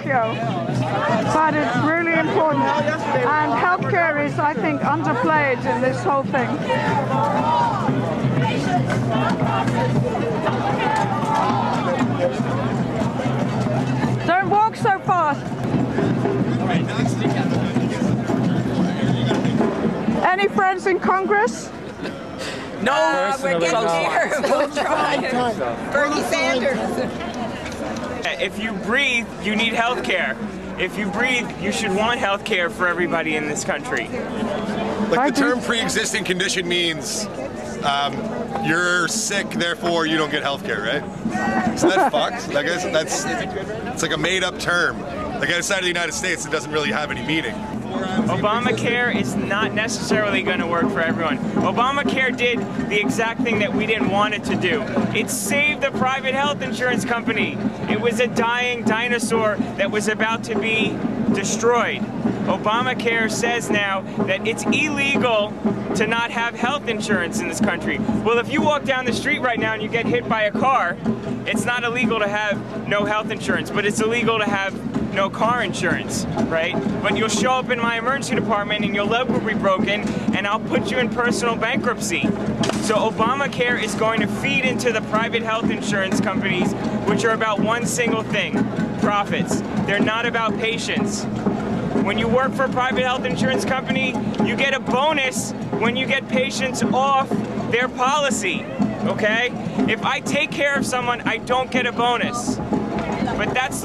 Tokyo. But it's really important. And healthcare is, I think, underplayed in this whole thing. Don't walk so fast. Any friends in Congress? No, we're getting there. We'll try. Bernie Sanders. If you breathe, you need health care. If you breathe, you should want health care for everybody in this country. Like the term pre-existing condition means you're sick, therefore you don't get health care, right? So that's fucked. Like it's like a made-up term. Like outside of the United States, it doesn't really have any meaning. Obamacare is not necessarily going to work for everyone. Obamacare did the exact thing that we didn't want it to do. It saved the private health insurance company. It was a dying dinosaur that was about to be destroyed. Obamacare says now that it's illegal to not have health insurance in this country. Well, if you walk down the street right now and you get hit by a car, it's not illegal to have no health insurance, but it's illegal to have no car insurance, right? But you'll show up in my emergency department and your leg will be broken and I'll put you in personal bankruptcy. So Obamacare is going to feed into the private health insurance companies, which are about one single thing: profits. They're not about patients. When you work for a private health insurance company, you get a bonus when you get patients off their policy, okay? If I take care of someone, I don't get a bonus. But that's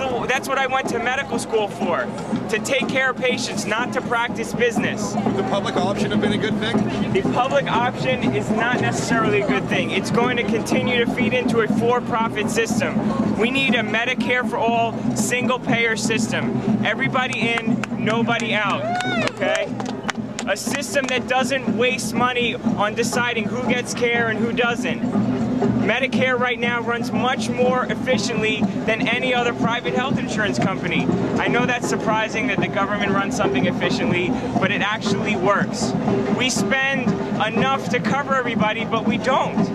what I went to medical school for, to take care of patients, not to practice business. Would the public option have been a good thing? The public option is not necessarily a good thing. It's going to continue to feed into a for-profit system. We need a Medicare for all, single-payer system. Everybody in, nobody out, okay? A system that doesn't waste money on deciding who gets care and who doesn't. Medicare right now runs much more efficiently than any other private health insurance company. I know that's surprising that the government runs something efficiently, but it actually works. We spend enough to cover everybody, but we don't.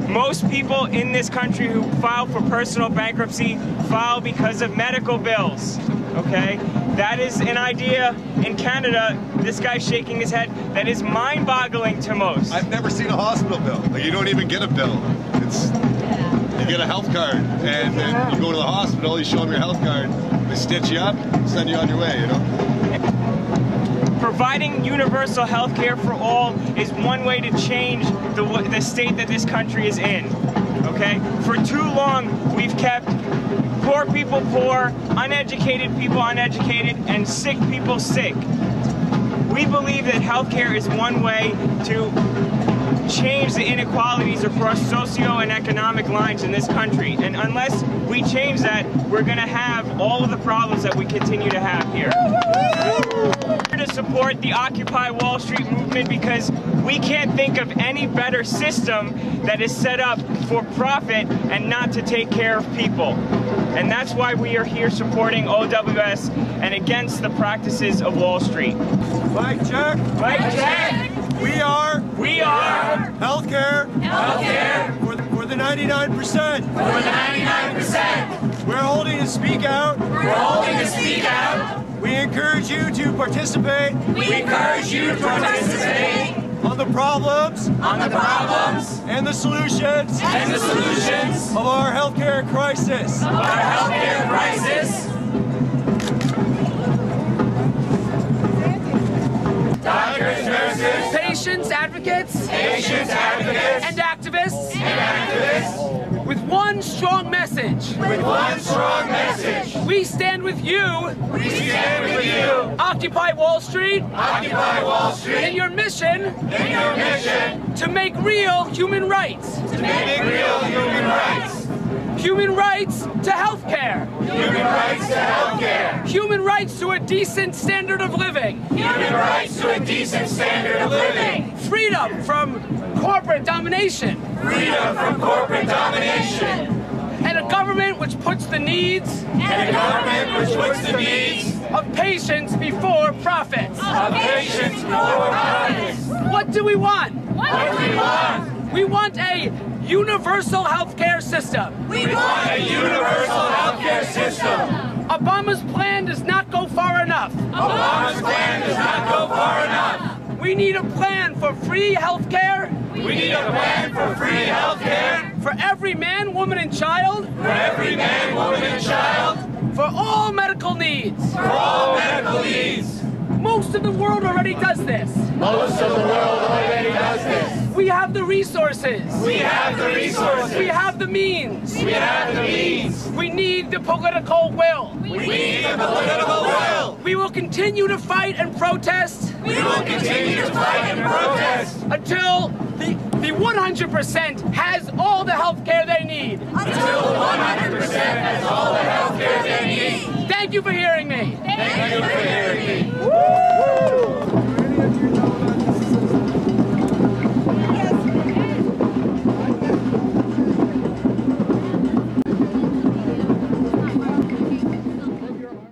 Most people in this country who file for personal bankruptcy file because of medical bills, okay? That is an idea in Canada, this guy's shaking his head, that is mind-boggling to most. I've never seen a hospital bill. Like, you don't even get a bill. You get a health card, and then you go to the hospital, you show them your health card, they stitch you up, send you on your way, you know? Providing universal health care for all is one way to change the state that this country is in, okay? For too long, we've kept poor people poor, uneducated people uneducated, and sick people sick. We believe that healthcare is one way to change the inequalities across socio and economic lines in this country. And unless we change that, we're going to have all of the problems that we continue to have here. We're to support the Occupy Wall Street movement because we can't think of any better system that is set up for profit and not to take care of people. And that's why we are here supporting OWS and against the practices of Wall Street. Mic check. Mic check. We are healthcare for the 99%. For the 99%. We're holding a speak out. We're holding a speak out. We encourage you to participate. We encourage you to participate on the problems. On the problems. And the solutions. And the solutions. Of our healthcare crisis. Of our healthcare crisis. Doctors, nurses, patients, advocates, and activists, with one strong message. We stand with you. Occupy Wall Street. In your mission. To make real human rights. Human rights to health care. Human rights to a decent standard of living. Freedom from corporate domination. And a government which puts the needs of patients before profits. What do we want? We want a universal healthcare system. Obama's plan does not go far enough. Obama's plan does not go far enough. We need a plan for free health care. We need a plan for free health care. For every man, woman, and child. For every man, woman, and child. For all medical needs. For all medical needs. Most of the world already does this. Most of the world already does this. We have the resources. We have the resources. We have the means. We have the means. We need the political will. We need the political will. We will continue to fight and protest. We will continue to fight and protest. Until the 100% has all the health care they need. Until the 100% has all the health care they need. Thank you for hearing me. Thank you for hearing me.